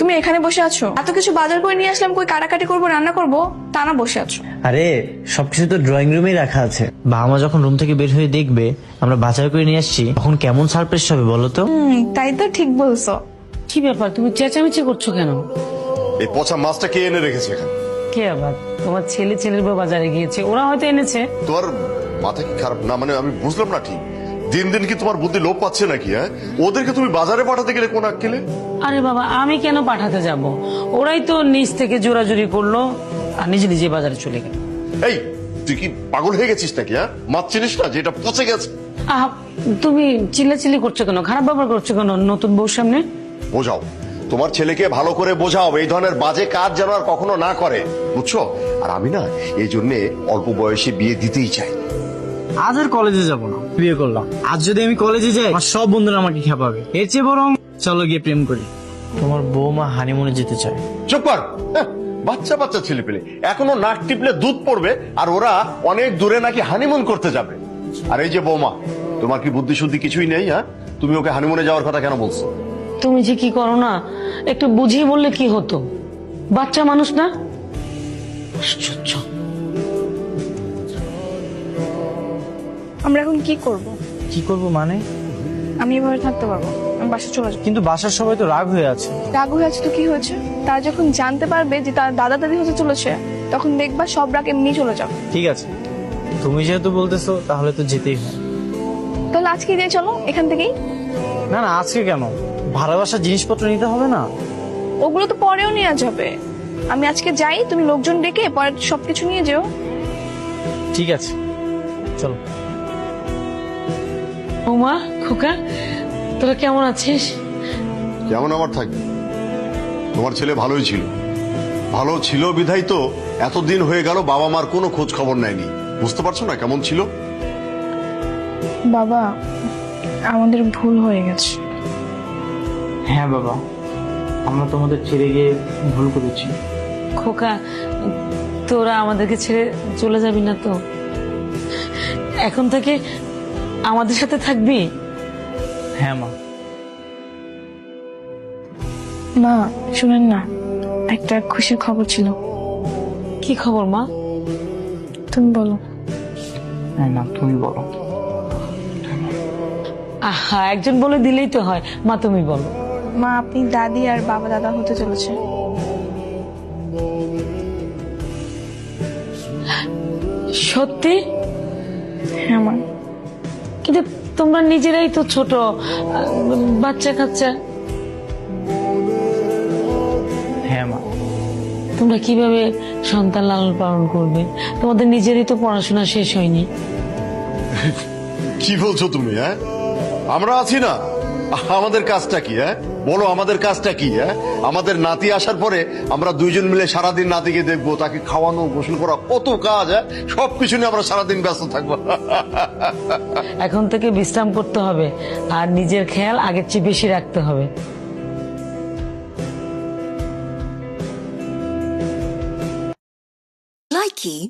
তুমি এখানে বসে আছো? এত কিছু বাজার করে নিয়ে আসলাম, কই কাটাকাটি করবো রান্না করবো, তা না বসে আছো। আরে সবকিছু তো ড্রয়িং রুমেই রাখা আছে। বাবা মা যখন রুম থেকে বের হয়ে দেখবে আমরা বাজার করে নিয়ে আসছি, তখন কেমন সারপ্রাইজ হবে বলো তো? তাই তো, ঠিক বলছো। কি ব্যাপার, তুমি চেঁচামেচি করছো কেন? এই পচা মাছটা কে এনে রেখেছে এখানে? কে আবার? তোমার ছেলের বউ বাজারে গিয়েছে, ওরা হয়তো এনেছে। তোমার মাথা কি খারাপ না? মানে আমি বুঝলাম না ঠিক, দিন দিন কি তোমার বুদ্ধি লোপ পাচ্ছে নাকি? হ্যাঁ, ওদেরকে তুমি বাজারে পাঠাতে গেলে কোন আক্কেলে? আরে বাবা, আমি কেন পাঠাতে যাব? ওরাই তো নিজ থেকে জোরাজুরি করলো আর নিজে নিজে বাজারে চলে গেল। এই তুই কি পাগল হয়ে গেছিস নাকি? হ্যাঁ, মাছ চিনিস না যেটা পচে গেছে? আহ, তুমি চিল্লাচিল্লি করছো কেন? খারাপ ব্যবহার করছো কেন নতুন বউর সামনে? বোঝাও, তোমার ছেলেকে ভালো করে বোঝাও, এই ধরনের বাজে কাজ যেন আর কখনো না করে, বুঝছো? আর আমি না এই জন্য অল্প বয়সে বিয়ে দিতেই চাই। আজ আর কলেজে যাব না, বিয়ে করলাম। আজ যদি আমি কলেজে যাই আমার সব বন্ধুরা আমাকে খেপাবে। এর চেয়ে বরং চলো গিয়ে প্রেম করি। তোমার বৌমা হানিমুনে যেতে চায়। চুপ কর। বাচ্চা বাচ্চা ছেলে পেলে এখনো নাক টিপলে দুধ পড়বে, আর ওরা অনেক দূরে নাকি হানিমুন করতে যাবে। আর এই যে বৌমা, তোমার কি বুদ্ধি শুদ্ধি কিছুই নেই? হ্যাঁ, তুমি ওকে হানিমুনে যাওয়ার কথা কেন বলছো? তুমি যে কি করো না, একটু বুঝিয়ে বললে কি হতো? বাচ্চা মানুষ না? আশ্চর্য। আমরা এখন কি করব? কি করব মানে? আমি এভাবে থাকতে পারবো? আমি বাসা চলে যাবো। কিন্তু বাসার সবাই তো রাগ হয়ে আছে। রাগ হয়ে আছে তো কি হয়েছে? তারা যখন জানতে পারবে যে তার দাদা দাদি হতে চলেছে, তখন দেখবা সব রাগ এমনি চলে যাবে। ঠিক আছে, তুমি যেহেতু বলতেছো তাহলে তো যেতেই হয়। তাহলে আজকে দিয়ে চলো এখান থেকেই। না না, আজকে কেন? ভাড়া বাসার জিনিসপত্র নিতে হবে না? ওগুলো তো পরেও নেওয়া যাবে। আমি আজকে যাই, তুমি লোকজন ডেকে পরে সবকিছু নিয়ে যেও। ঠিক আছে, চলো। ওমা, খোকা, তোরা কেমন আছিস? কেমন আমার থাকবে? তোমার ছেলে ভালোই ছিল, ভালো ছিল বিধাই তো এতদিন হয়ে গেল বাবা মার কোনো খোঁজ খবর নেয়নি। বুঝতে পারছো না কেমন ছিল? বাবা, আমাদের ভুল হয়ে গেছে। হ্যাঁ বাবা, আমরা তোমাদের ছেড়ে গিয়ে ভুল করেছি। খোকা, তোরা আমাদেরকে ছেড়ে চলে যাবি না তো? এখন থেকে আমাদের সাথে থাকবি? হ্যাঁ মা। মা শুনেন না, একটা খুশির খবর ছিল। কি খবর মা? তুমি বলো। হ্যাঁ না, তুমি বলো। আহা, একজন বলে দিলেই তো হয়। মা তুমি বলো। মা, আপনি দাদি আর বাবা দাদা হতে চলেছে। সত্যি? হ্যাঁ মা। কিন্তু তোমরা নিজেরাই তো ছোট, বাচ্চা কাচ্চা। হ্যাঁ মা। তোমরা কিভাবে সন্তান লালন পালন করবে? তোমাদের নিজেরই তো পড়াশোনা শেষ হয়নি। কি বলছো তুমি? হ্যাঁ, আমরা আছি না, আমাদের কাজটা কি? হ্যাঁ বলো, আমাদের কাজটা কি? হ্যাঁ, আমাদের নাতি আসার পরে আমরা দুইজন মিলে সারাদিন নাতিকে দেখবো, তাকে খাওয়ানো গোসল করা, কত কাজ। হ্যাঁ, সবকিছু নিয়ে আমরা সারাদিন ব্যস্ত থাকবো। এখন থেকে বিশ্রাম করতে হবে আর নিজের খেয়াল আগের চেয়ে বেশি রাখতে হবে। Likey